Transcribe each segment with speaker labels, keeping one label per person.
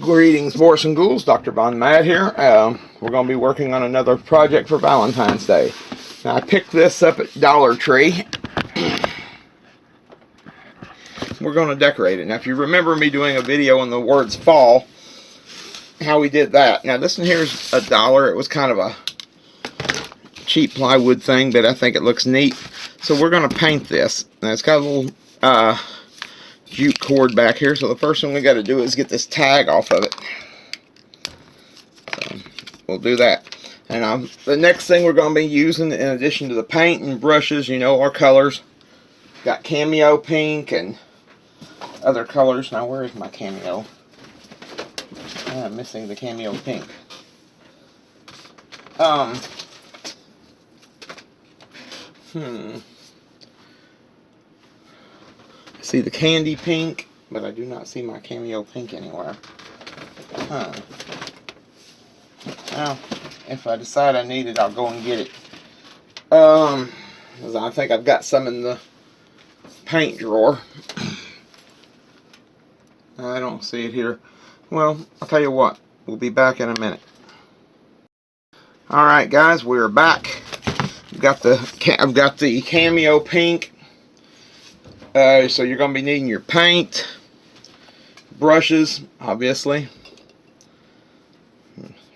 Speaker 1: Greetings, boys and ghouls. Dr. Von Mad here. We're going to be working on another project for Valentine's Day. Now, I picked this up at Dollar Tree. We're going to decorate it. Now, if you remember me doing a video on the words fall, how we did that. Now, this one here is $1. It was kind of a cheap plywood thing, but I think it looks neat. So we're going to paint this. Now, it's got a little jute cord back here, so the first thing we got to do is get this tag off of it. So we'll do that. And the next thing we're going to be using, in addition to the paint and brushes, you know, our colors. Got cameo pink and other colors. Now, where is my cameo? I'm missing the cameo pink. See the candy pink, but I do not see my cameo pink anywhere. Well, if I decide I need it, I'll go and get it. 'Cause I think I've got some in the paint drawer. I don't see it here. Well, I'll tell you what. We'll be back in a minute. Alright guys, we're back. I've got the cameo pink. So you're going to be needing your paint, brushes, obviously.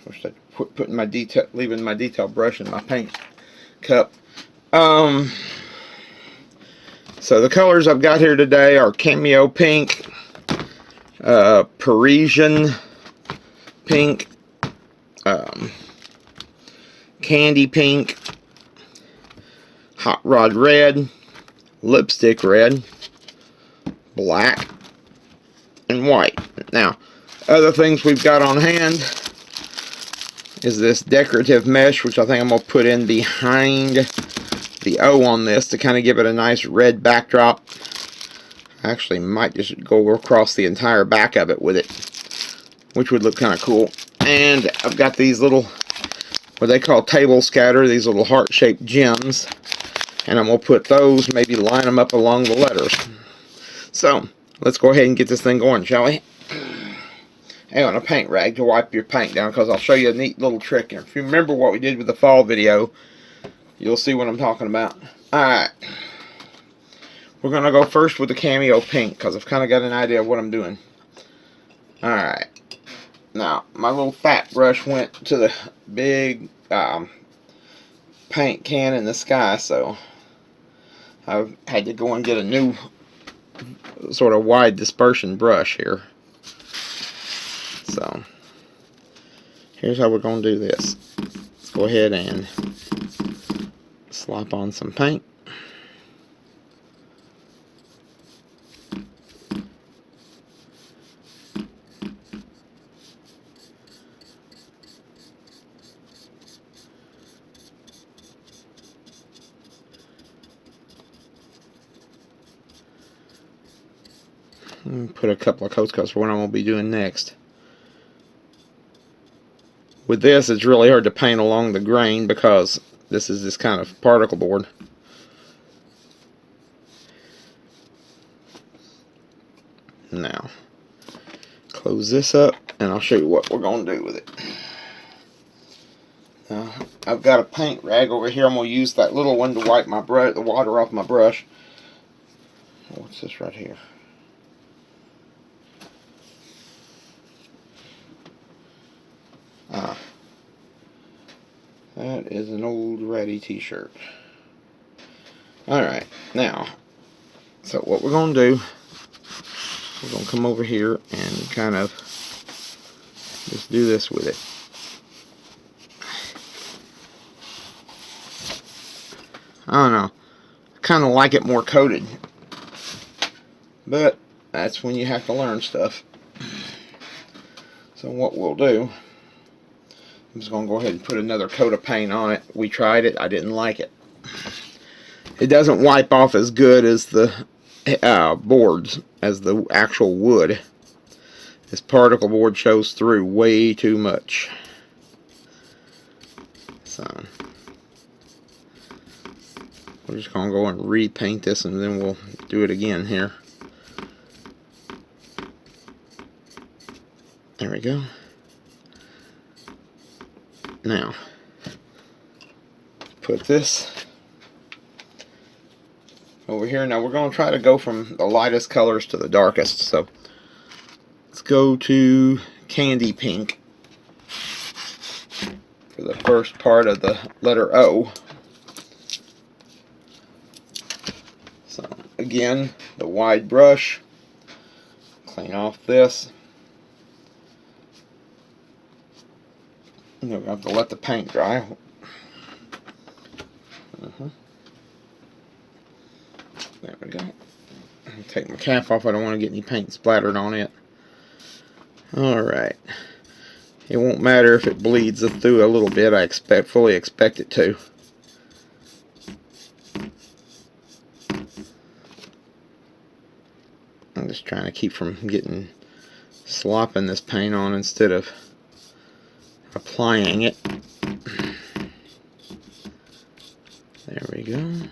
Speaker 1: Wish I'd putting my leaving my detail brush in my paint cup. So the colors I've got here today are cameo pink, Parisian pink, candy pink, hot rod red, lipstick red, black, and white. Now, other things we've got on hand is this decorative mesh, which I think I'm going to put in behind the O on this to kind of give it a nice red backdrop. I actually might just go across the entire back of it with it, which would look kind of cool. And I've got these little, what they call table scatter, these little heart-shaped gems. And I'm going to put those, maybe line them up along the letters. So, let's go ahead and get this thing going, shall we? Hang on, a paint rag to wipe your paint down, because I'll show you a neat little trick. And if you remember what we did with the fall video, you'll see what I'm talking about. Alright. We're going to go first with the cameo pink, because I've kind of got an idea of what I'm doing. Alright. Now, my little fat brush went to the big paint can in the sky, so I've had to go and get a new sort of wide dispersion brush here. So here's how we're going to do this. Let's go ahead and slop on some paint. Put a couple of coats because for what I'm going to be doing next. With this, it's really hard to paint along the grain because this is this kind of particle board. Now, close this up and I'll show you what we're going to do with it. Now, I've got a paint rag over here. I'm going to use that little one to wipe my brush, the water off my brush. What's this right here? That is an old ratty t-shirt. Alright, now, so what we're going to do, we're going to come over here and kind of just do this with it. I don't know, I kind of like it more coated, but that's when you have to learn stuff. So what we'll do, I'm just going to go ahead and put another coat of paint on it. We tried it. I didn't like it. It doesn't wipe off as good as the boards, as the actual wood. This particle board shows through way too much. So, we're just going to go and repaint this and then we'll do it again here. There we go. Now, put this over here. Now we're going to try to go from the lightest colors to the darkest. So let's go to candy pink for the first part of the letter O. So again, the wide brush, clean off this. We're going to have to let the paint dry. There we go. Take my cap off. I don't want to get any paint splattered on it. Alright. It won't matter if it bleeds through a little bit. I fully expect it to. I'm just trying to keep from slopping this paint on instead of applying it. There we go. And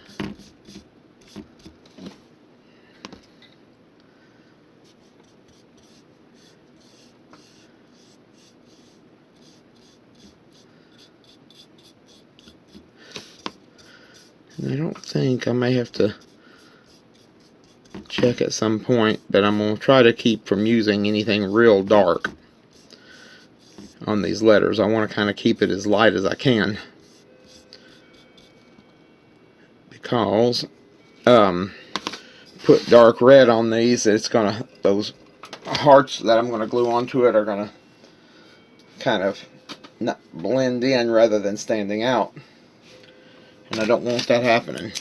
Speaker 1: I don't think I may have to check at some point, but I'm going to try to keep from using anything real dark on these letters. I want to kind of keep it as light as I can, because put dark red on these, it's gonna, those hearts that I'm gonna glue onto it are gonna kind of not blend in rather than standing out, and I don't want that happening.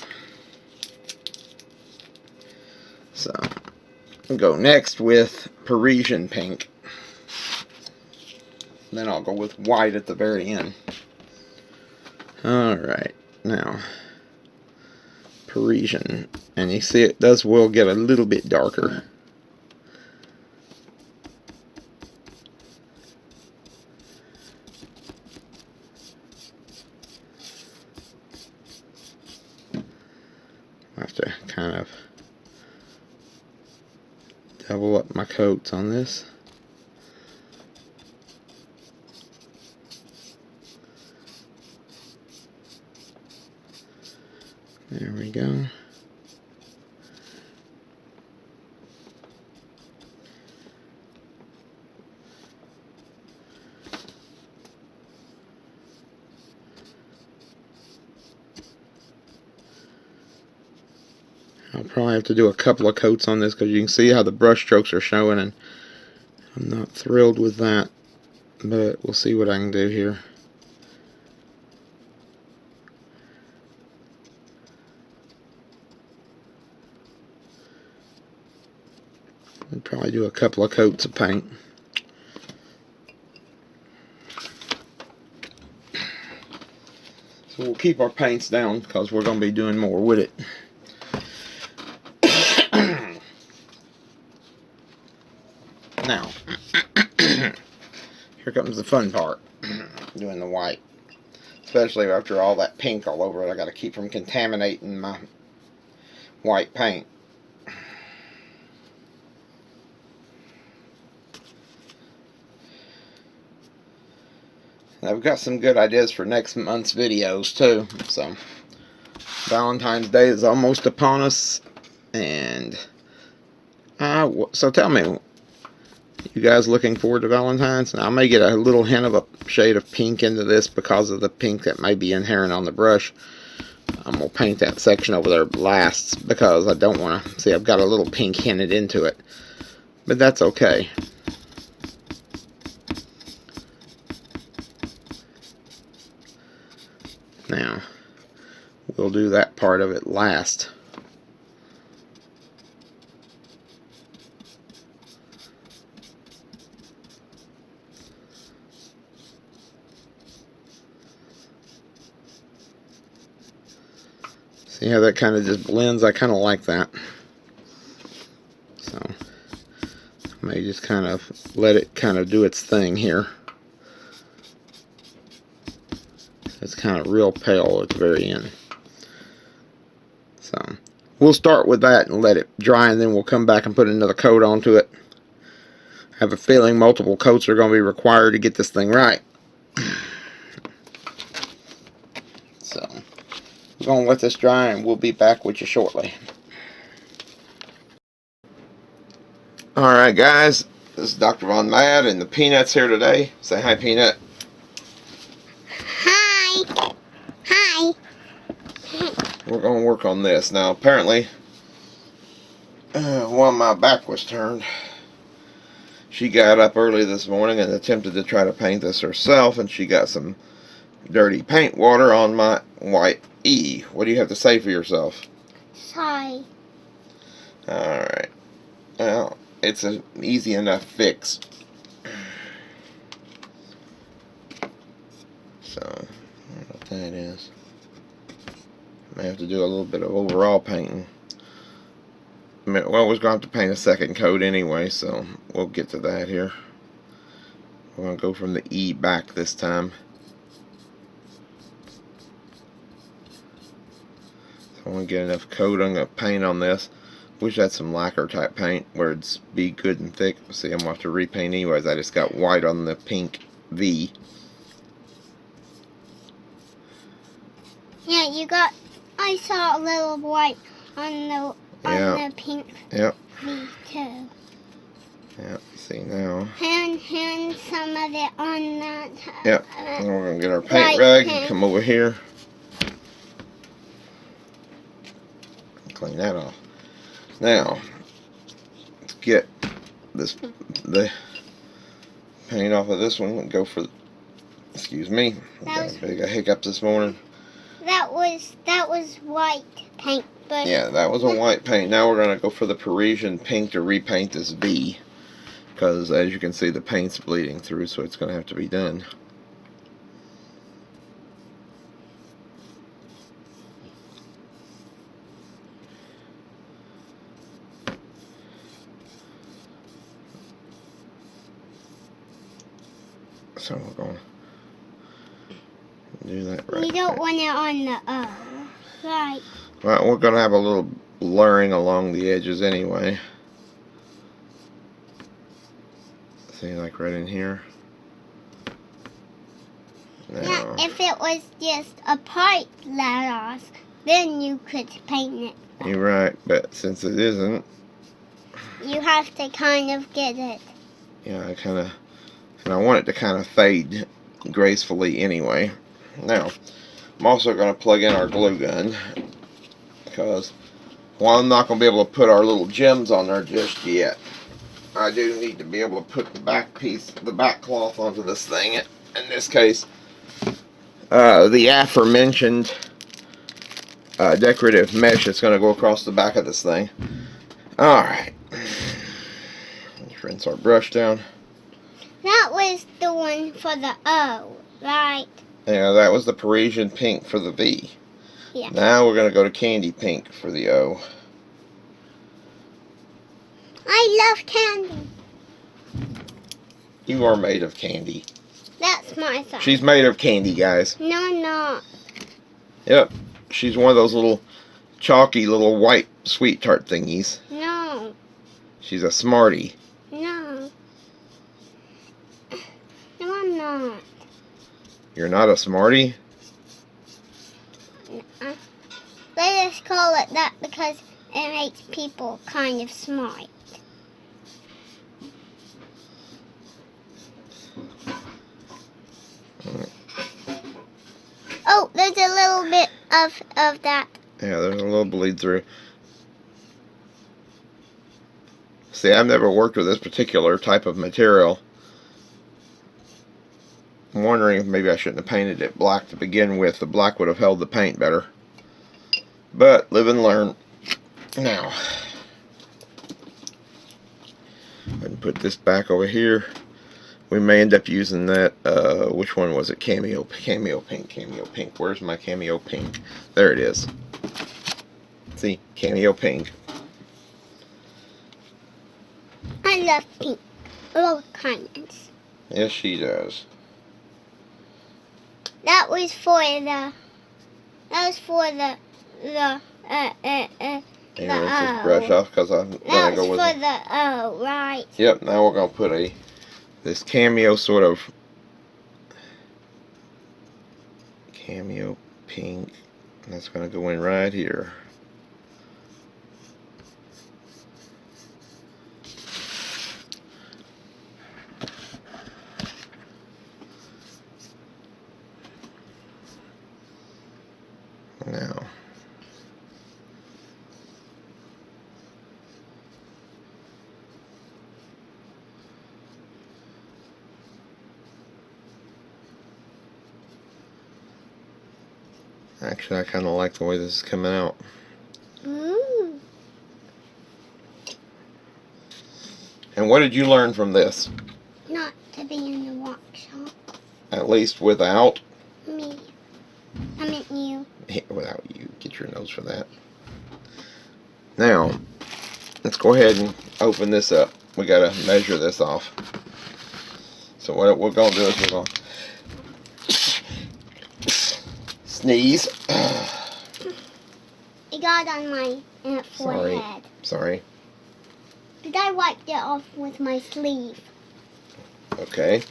Speaker 1: So I'll go next with Parisian pink. Then I'll go with white at the very end. Alright, now Parisian. And you see it will get a little bit darker. I have to kind of double up my coats on this. There we go. I'll probably have to do a couple of coats on this because you can see how the brush strokes are showing, and I'm not thrilled with that, but we'll see what I can do here. I'll probably do a couple of coats of paint. So we'll keep our paints down because we're going to be doing more with it. Now, here comes the fun part, doing the white. Especially after all that pink all over it, I got to keep from contaminating my white paint. I've got some good ideas for next month's videos too. So Valentine's Day is almost upon us, and so tell me, you guys looking forward to Valentine's? Now, I may get a little hint of a shade of pink into this because of the pink that may be inherent on the brush. I'm going to paint that section over there last because I don't want to see, I've got a little pink hinted into it, but that's okay. Now, we'll do that part of it last. See how that kind of just blends? I kind of like that. So, I may just kind of let it kind of do its thing here. It's kind of real pale at the very end. So, we'll start with that and let it dry, and then we'll come back and put another coat onto it. have a feeling multiple coats are going to be required to get this thing right. So, we're going to let this dry and we'll be back with you shortly. Alright guys, this is Dr. Von Mad and the Peanut's here today. Say hi, Peanut.
Speaker 2: Hi. Hi.
Speaker 1: We're going to work on this. Now apparently, while my back was turned, she got up early this morning and attempted to try to paint this herself, and she got some dirty paint water on my white E. What do you have to say for yourself?
Speaker 2: Sorry.
Speaker 1: Alright. Well, it's an easy enough fix. So, I don't know what that is. May have to do a little bit of overall painting. Well, we're going to have to paint a second coat anyway, so we'll get to that here. We're going to go from the E back this time. So I want to get enough coat. I'm going to paint on this. Wish I had some lacquer type paint where it'd be good and thick. See, I'm going to have to repaint anyways. I just got white on the pink V.
Speaker 2: Yeah, you got. I saw a little white on the pink
Speaker 1: Yep.
Speaker 2: V too.
Speaker 1: Yep. See now.
Speaker 2: And some of it on that.
Speaker 1: Yep. And we're going to get our paint rag and come over here. Clean that off. Now, let's get the paint off of this one and go for, excuse me, got a big hiccup this morning.
Speaker 2: That was white paint, but
Speaker 1: yeah, that was a white paint. Now we're going to go for the Parisian pink to repaint this V, because as you can see the paint's bleeding through, so it's going to have to be done. So we're going to do that right.
Speaker 2: You don't want it on the O, right?
Speaker 1: Well, we're going to have a little blurring along the edges anyway. See, like right in here. Now,
Speaker 2: Yeah, if it was just a part letters, then you could paint it.
Speaker 1: You're right, but since it isn't,
Speaker 2: you have to kind of get it.
Speaker 1: Yeah, I want it to kind of fade gracefully anyway. Now, I'm also going to plug in our glue gun, because while I'm not going to be able to put our little gems on there just yet, I do need to be able to put the back cloth onto this thing. In this case, the aforementioned decorative mesh that's going to go across the back of this thing. Alright. Let's rinse our brush down.
Speaker 2: That was the one for the O, right?
Speaker 1: Yeah, that was the Parisian pink for the V.
Speaker 2: Yeah.
Speaker 1: Now we're going to go to candy pink for the O.
Speaker 2: I love candy.
Speaker 1: You are made of candy.
Speaker 2: That's my side.
Speaker 1: She's made of candy, guys.
Speaker 2: No, I'm not.
Speaker 1: Yep. She's one of those little chalky little white sweet tart thingies.
Speaker 2: No.
Speaker 1: She's a Smartie.
Speaker 2: No. No, I'm not.
Speaker 1: You're not a Smartie?
Speaker 2: Let us call it that because it makes people kind of smart. Oh, there's a little bit of that.
Speaker 1: Yeah, there's a little bleed through. See, I've never worked with this particular type of material. I'm wondering if maybe I shouldn't have painted it black to begin with. The black would have held the paint better. But, live and learn. Now, I can put this back over here. We may end up using that, which one was it? Cameo pink. Where's my cameo pink? There it is. See, cameo pink.
Speaker 2: I love pink. All kinds.
Speaker 1: Yes, she does.
Speaker 2: That was for the
Speaker 1: You
Speaker 2: The
Speaker 1: rinse
Speaker 2: O.
Speaker 1: this brush off because I'm
Speaker 2: That
Speaker 1: gonna
Speaker 2: was
Speaker 1: go with
Speaker 2: for the O, right?
Speaker 1: Yep. Now we're gonna put this cameo sort of cameo pink. And that's gonna go in right here. Now, actually, I kind of like the way this is coming out.
Speaker 2: Ooh.
Speaker 1: And what did you learn from this?
Speaker 2: Not to be in the workshop.
Speaker 1: At least without
Speaker 2: Me. I meant you.
Speaker 1: without you. Get your nose for that. Now, let's go ahead and open this up. We gotta measure this off. So what we're gonna do is we're gonna sneeze.
Speaker 2: It got on my forehead.
Speaker 1: Sorry.
Speaker 2: Did I wipe it off with my sleeve?
Speaker 1: Okay.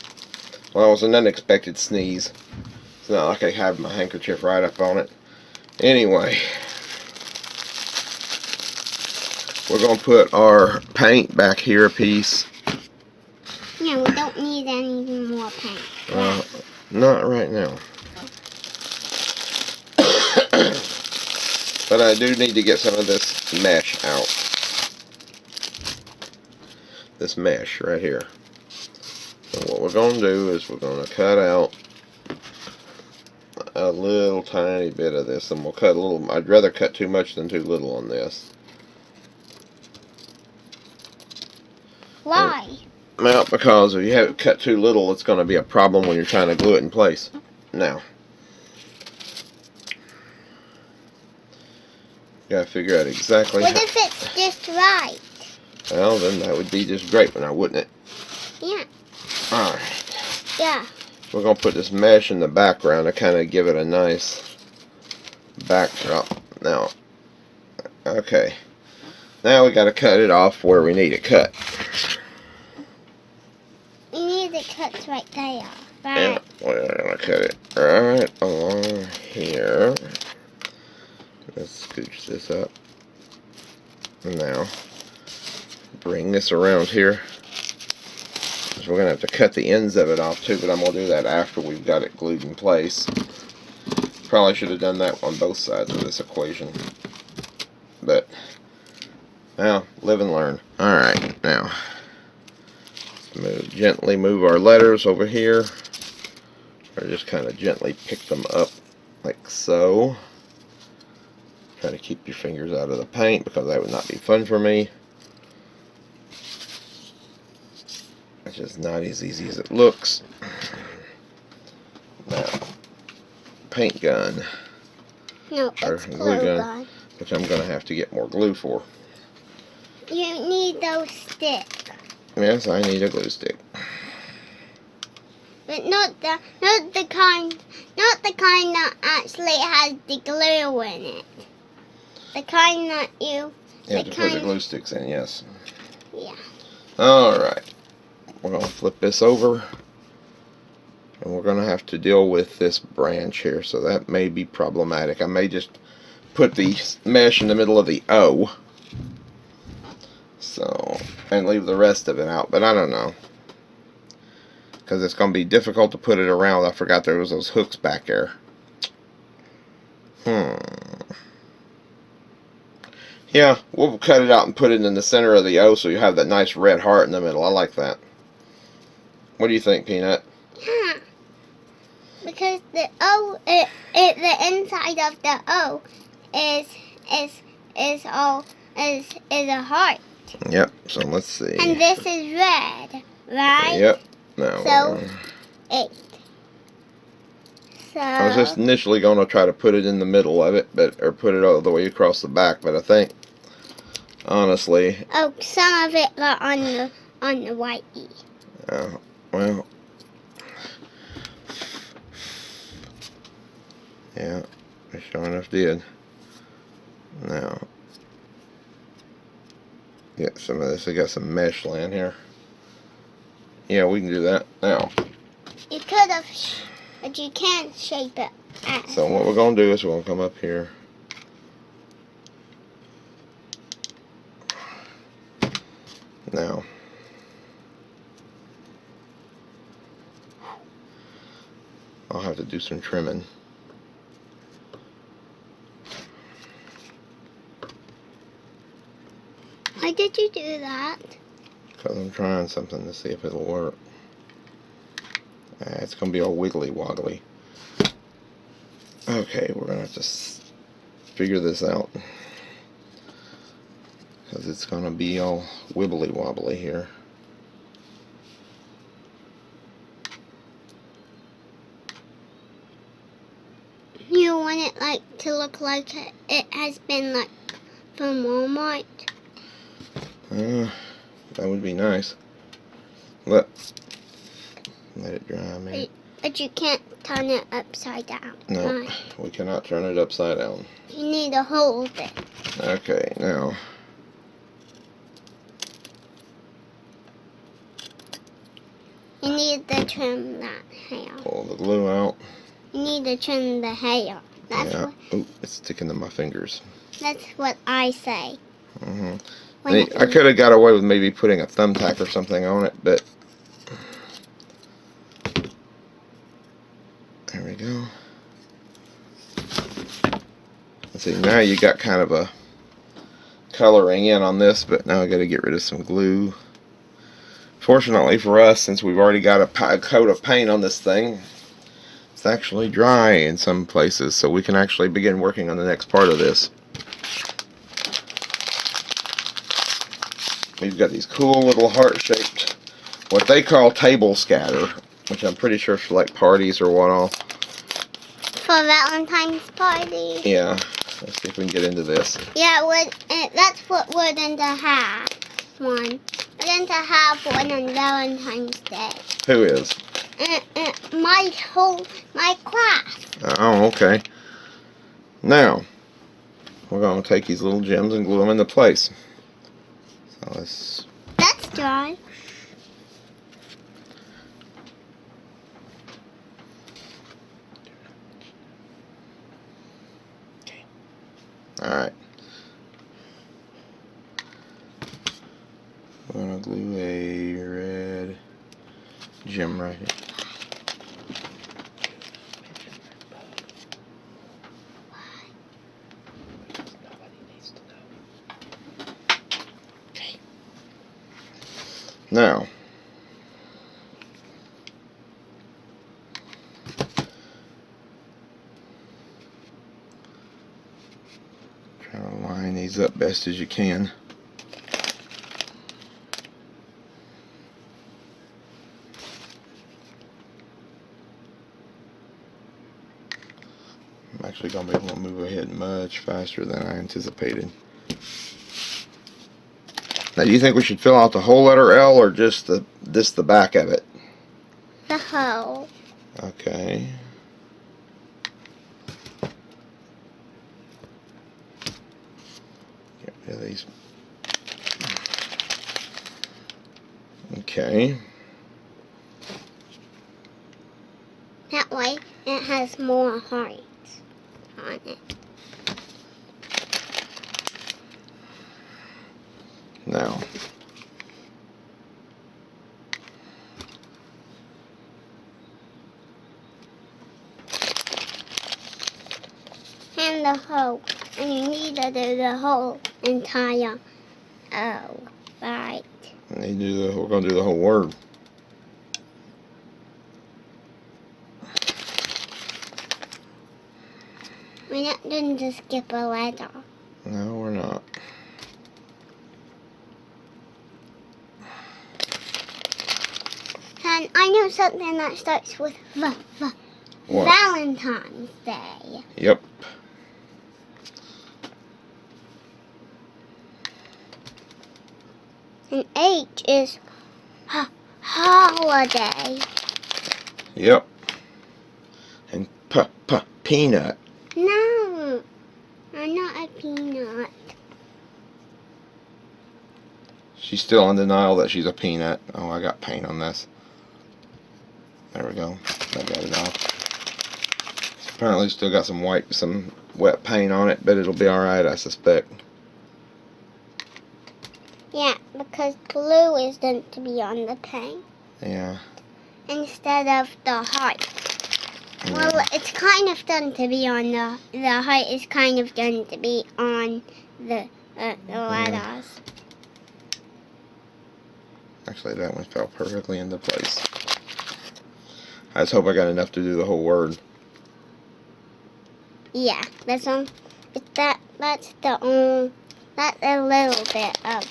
Speaker 1: Well, it was an unexpected sneeze. It's not like I have my handkerchief right up on it. Anyway, we're going to put our paint back here a piece.
Speaker 2: Yeah, we don't need any more paint.
Speaker 1: Not right now. But I do need to get some of this mesh out. This mesh right here. And what we're going to do is we're going to cut out a little tiny bit of this, and we'll cut a little. I'd rather cut too much than too little on this.
Speaker 2: Why?
Speaker 1: Well, because if you have it cut too little, it's going to be a problem when you're trying to glue it in place. Now, you got to figure out exactly.
Speaker 2: What if it's just right?
Speaker 1: Well, then that would be just great, now wouldn't it?
Speaker 2: Yeah.
Speaker 1: All right.
Speaker 2: Yeah.
Speaker 1: We're going to put this mesh in the background to kind of give it a nice backdrop. Now, okay. Now we got to cut it off where we need it cut.
Speaker 2: We need the cuts right there.
Speaker 1: Yeah,
Speaker 2: Right.
Speaker 1: we're going to cut it right along here. Let's scooch this up. Now, bring this around here. So we're going to have to cut the ends of it off too, but I'm going to do that after we've got it glued in place. Probably should have done that on both sides of this equation. But, well, live and learn. Alright, now, gently move our letters over here. Or just kind of gently pick them up like so. Try to keep your fingers out of the paint because that would not be fun for me. It's just not as easy as it looks. Now, paint gun.
Speaker 2: No, it's glue gun.
Speaker 1: Which I'm going to have to get more glue for.
Speaker 2: You need those sticks.
Speaker 1: Yes, I need a glue stick.
Speaker 2: But not the kind that actually has the glue in it. The kind that you
Speaker 1: have to put the glue sticks in, yes.
Speaker 2: Yeah.
Speaker 1: Alright. We're going to flip this over. And we're going to have to deal with this branch here, so that may be problematic. I may just put the mesh in the middle of the O. So, and leave the rest of it out, but I don't know. Because it's going to be difficult to put it around. I forgot there was those hooks back there. Yeah, we'll cut it out and put it in the center of the O so you have that nice red heart in the middle. I like that. What do you think, Peanut?
Speaker 2: Yeah. Because the O, the inside of the O is a heart.
Speaker 1: Yep. So let's see.
Speaker 2: And this is red, right?
Speaker 1: Yep. No.
Speaker 2: So
Speaker 1: I was just initially going to try to put it in the middle of it, or put it all the way across the back, but I think, honestly.
Speaker 2: Oh, some of it got on the white E.
Speaker 1: Well. Yeah, it sure enough did. Now, some of this. I got some mesh laying here. Yeah, we can do that now.
Speaker 2: You could have, but you can't shape it.
Speaker 1: So what we're going to do is we're going to come up here. Now, I'll have to do some trimming.
Speaker 2: Why did you do that?
Speaker 1: Because I'm trying something to see if it'll work. It's going to be all wiggly woggly. Okay, we're going to have to figure this out. Because it's going to be all wibbly wobbly here.
Speaker 2: You want it like to look like it has been like from Walmart?
Speaker 1: That would be nice. Let it dry, man.
Speaker 2: But you can't turn it upside down.
Speaker 1: No,
Speaker 2: Right.
Speaker 1: we cannot turn it upside down.
Speaker 2: You need to hold it.
Speaker 1: Okay, now.
Speaker 2: You need to trim that hair.
Speaker 1: Pull the glue out.
Speaker 2: You need to trim the hair. That's
Speaker 1: Yeah.
Speaker 2: what,
Speaker 1: Oop, it's sticking to my fingers.
Speaker 2: that's what I say.
Speaker 1: Mm-hmm.
Speaker 2: When
Speaker 1: I could have got away with maybe putting a thumbtack or something on it, but there we go. Let's see, now you got kind of a coloring in on this, but now I got to get rid of some glue. Fortunately for us, since we've already got a coat of paint on this thing, it's actually dry in some places, so we can actually begin working on the next part of this. We've got these cool little heart-shaped, what they call table scatter, which I'm pretty sure for like parties or what all.
Speaker 2: For Valentine's party.
Speaker 1: Yeah, let's see if we can get into this.
Speaker 2: Yeah, that's what we're going to have. One. We're going to have one on Valentine's Day.
Speaker 1: Who is?
Speaker 2: My class.
Speaker 1: Oh, okay. Now, we're going to take these little gems and glue them into place. So let's...
Speaker 2: That's dry.
Speaker 1: Alright. We're going to glue a red gem right here. Now, try to line these up best as you can. I'm actually going to be able to move ahead much faster than I anticipated. Now, do you think we should fill out the whole letter L or just the back of it?
Speaker 2: The hole.
Speaker 1: Okay. Get rid of these. Okay.
Speaker 2: That way it has more hearts on it.
Speaker 1: Now,
Speaker 2: And the hole. And you need to do the whole entire O. Right.
Speaker 1: we're going to do the whole word.
Speaker 2: We're not going to skip a letter.
Speaker 1: No, we're not.
Speaker 2: And I know something that starts with V.
Speaker 1: What?
Speaker 2: Valentine's Day.
Speaker 1: Yep.
Speaker 2: And H is holiday.
Speaker 1: Yep. And peanut.
Speaker 2: No, I'm not a peanut.
Speaker 1: She's still in denial that she's a peanut. Oh, I got paint on this. There we go. I got it off. Apparently still got some wet paint on it, but it'll be alright, I suspect.
Speaker 2: Yeah, because glue is meant to be on the paint.
Speaker 1: Yeah.
Speaker 2: Instead of the heart.
Speaker 1: Yeah.
Speaker 2: Well, it's kind of done to be on the heart is kind of done to be on the letters.
Speaker 1: Actually, that one fell perfectly into place. I just hope I got enough to do the whole word.
Speaker 2: Yeah, that's a little bit of.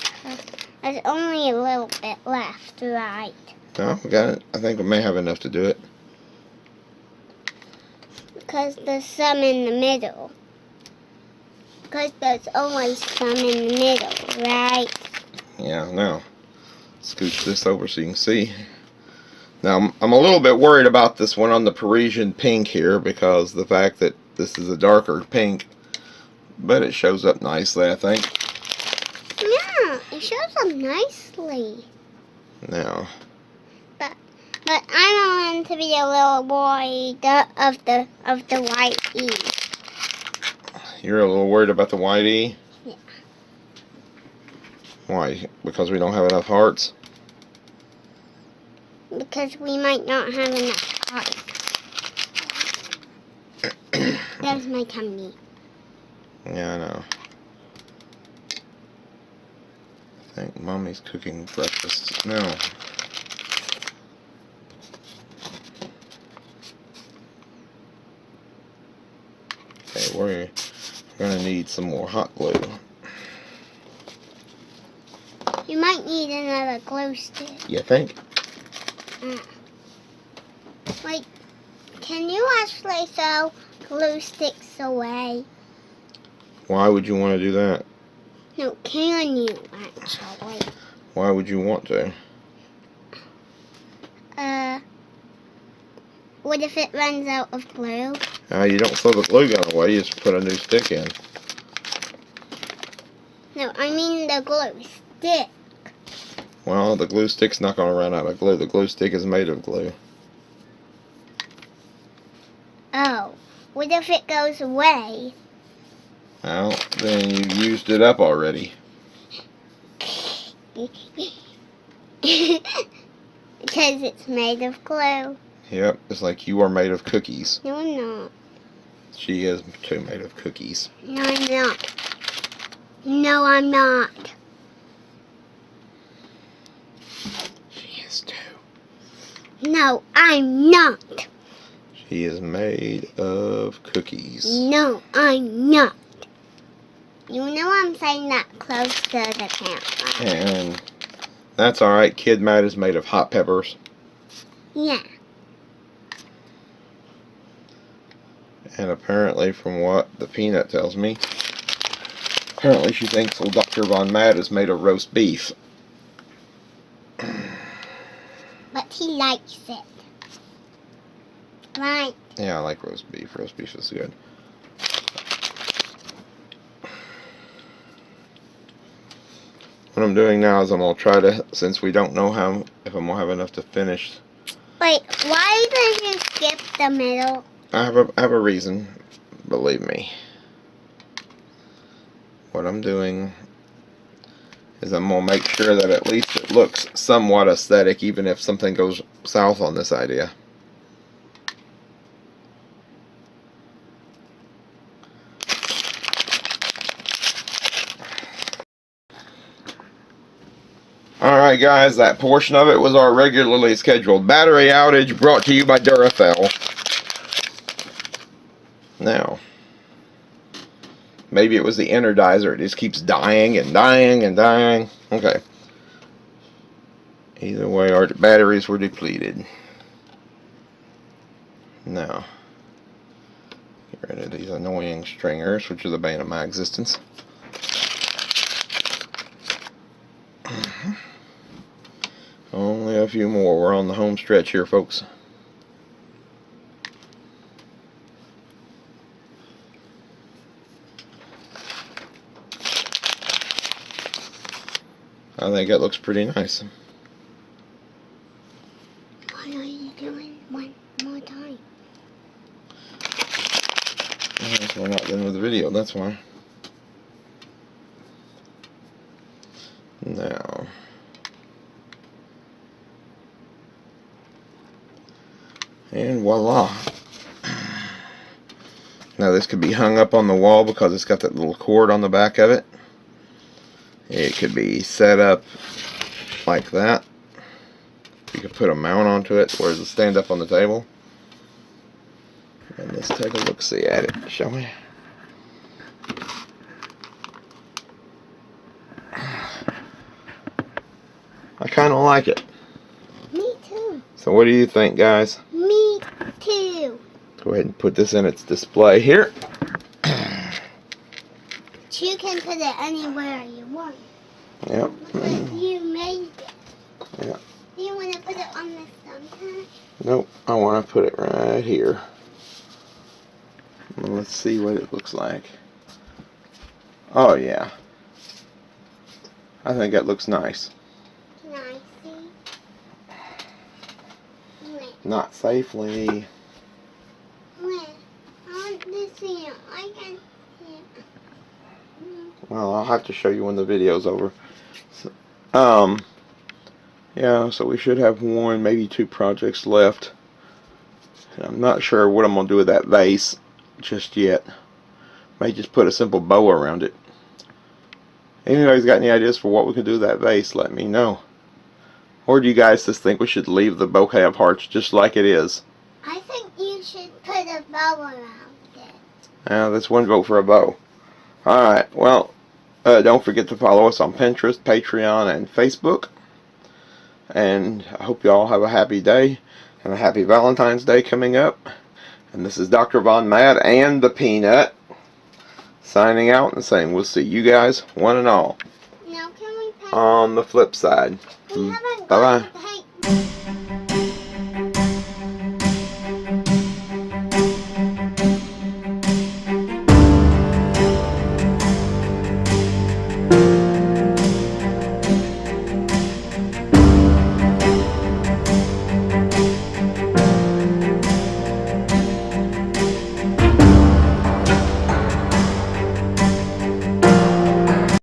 Speaker 2: There's only a little bit left, right?
Speaker 1: No, we got it. I think we may have enough to do it.
Speaker 2: Because there's some in the middle. Because there's always some in the middle, right?
Speaker 1: Yeah, now, scooch this over so you can see. Now, I'm a little bit worried about this one on the Parisian pink here because the fact that this is a darker pink, but it shows up nicely, I think.
Speaker 2: Yeah, it shows up nicely.
Speaker 1: Now,
Speaker 2: but I'm going to be a little worried of the white E.
Speaker 1: you're a little worried about the white E?
Speaker 2: Yeah.
Speaker 1: Why? Because we don't have enough hearts?
Speaker 2: Because we might not have enough hearts. There's my tummy.
Speaker 1: Yeah, I know. I think Mommy's cooking breakfast now. Okay, we're gonna need some more hot glue.
Speaker 2: You might need another glue stick.
Speaker 1: You think?
Speaker 2: Like, can you actually throw glue sticks away?
Speaker 1: Why would you want to do that?
Speaker 2: No, can you actually?
Speaker 1: Why would you want to?
Speaker 2: What if it runs out of glue?
Speaker 1: You don't throw the glue gun away, you just put a new stick in.
Speaker 2: No, I mean the glue stick.
Speaker 1: Well, the glue stick's not going to run out of glue. The glue stick is made of glue.
Speaker 2: Oh, what if it goes away?
Speaker 1: Well, then you used it up already.
Speaker 2: Because it's made of glue.
Speaker 1: Yep, it's like you are made of cookies.
Speaker 2: No, I'm not.
Speaker 1: She is too made of cookies.
Speaker 2: No, I'm not. No, I'm not.
Speaker 1: She is too.
Speaker 2: No, I'm not.
Speaker 1: She is made of cookies.
Speaker 2: No, I'm not. You know I'm saying that close to the camera.
Speaker 1: And that's alright. Kid Matt is made of hot peppers.
Speaker 2: Yeah.
Speaker 1: And apparently, from what the peanut tells me, apparently she thinks old Dr. Von Matt is made of roast beef.
Speaker 2: But he likes it. Right.
Speaker 1: Yeah, I like roast beef. Roast beef is good. What I'm doing now is I'm going to try to, since we don't know if I'm going to have enough to finish.
Speaker 2: Wait, why did you skip the middle?
Speaker 1: I have a reason, believe me. What I'm doing is I'm going to make sure that at least it looks somewhat aesthetic, even if something goes south on this idea. Alright guys, that portion of it was our regularly scheduled battery outage brought to you by Duracell. Now, maybe it was the energizer, it just keeps dying and dying and dying. Okay. Either way, our batteries were depleted. Now, get rid of these annoying stringers, which are the bane of my existence. Only a few more. We're on the home stretch here, folks. I think it looks pretty nice.
Speaker 2: What are you doing one more time?
Speaker 1: We're not done with the video, that's why. Now, and voila. Now this could be hung up on the wall because it's got that little cord on the back of it. It could be set up like that. You could put a mount onto it where it'll stand up on the table. And let's take a look-see at it, shall we? I kind of like it.
Speaker 2: Me too.
Speaker 1: So what do you think, guys?
Speaker 2: Me too.
Speaker 1: Go ahead and put this in its display here.
Speaker 2: You can put it anywhere you want.
Speaker 1: Yep.
Speaker 2: But you made it.
Speaker 1: Yep.
Speaker 2: Do you want to put it on this thumbtack?
Speaker 1: Nope, I want to put it right here. Well, let's see what it looks like. Oh yeah. I think that looks nice.
Speaker 2: Can I see? Wait.
Speaker 1: Not safely.
Speaker 2: Wait. I want to see it. I can see it.
Speaker 1: Well, I'll have to show you when the video's over. So, yeah, so we should have one, maybe two projects left. And I'm not sure what I'm going to do with that vase just yet. May just put a simple bow around it. Anybody's got any ideas for what we could do with that vase, let me know. Or do you guys just think we should leave the bouquet of hearts just like it is?
Speaker 2: I think you should put a bow around it.
Speaker 1: That's one vote for a bow. Alright, well, don't forget to follow us on Pinterest, Patreon, and Facebook. And I hope you all have a happy day and a happy Valentine's Day coming up. And this is Dr. Von Mad and the Peanut signing out and saying we'll see you guys, one and all,
Speaker 2: Now can we paint?
Speaker 1: on the flip side.
Speaker 2: We haven't
Speaker 1: Bye-bye.
Speaker 2: got to paint.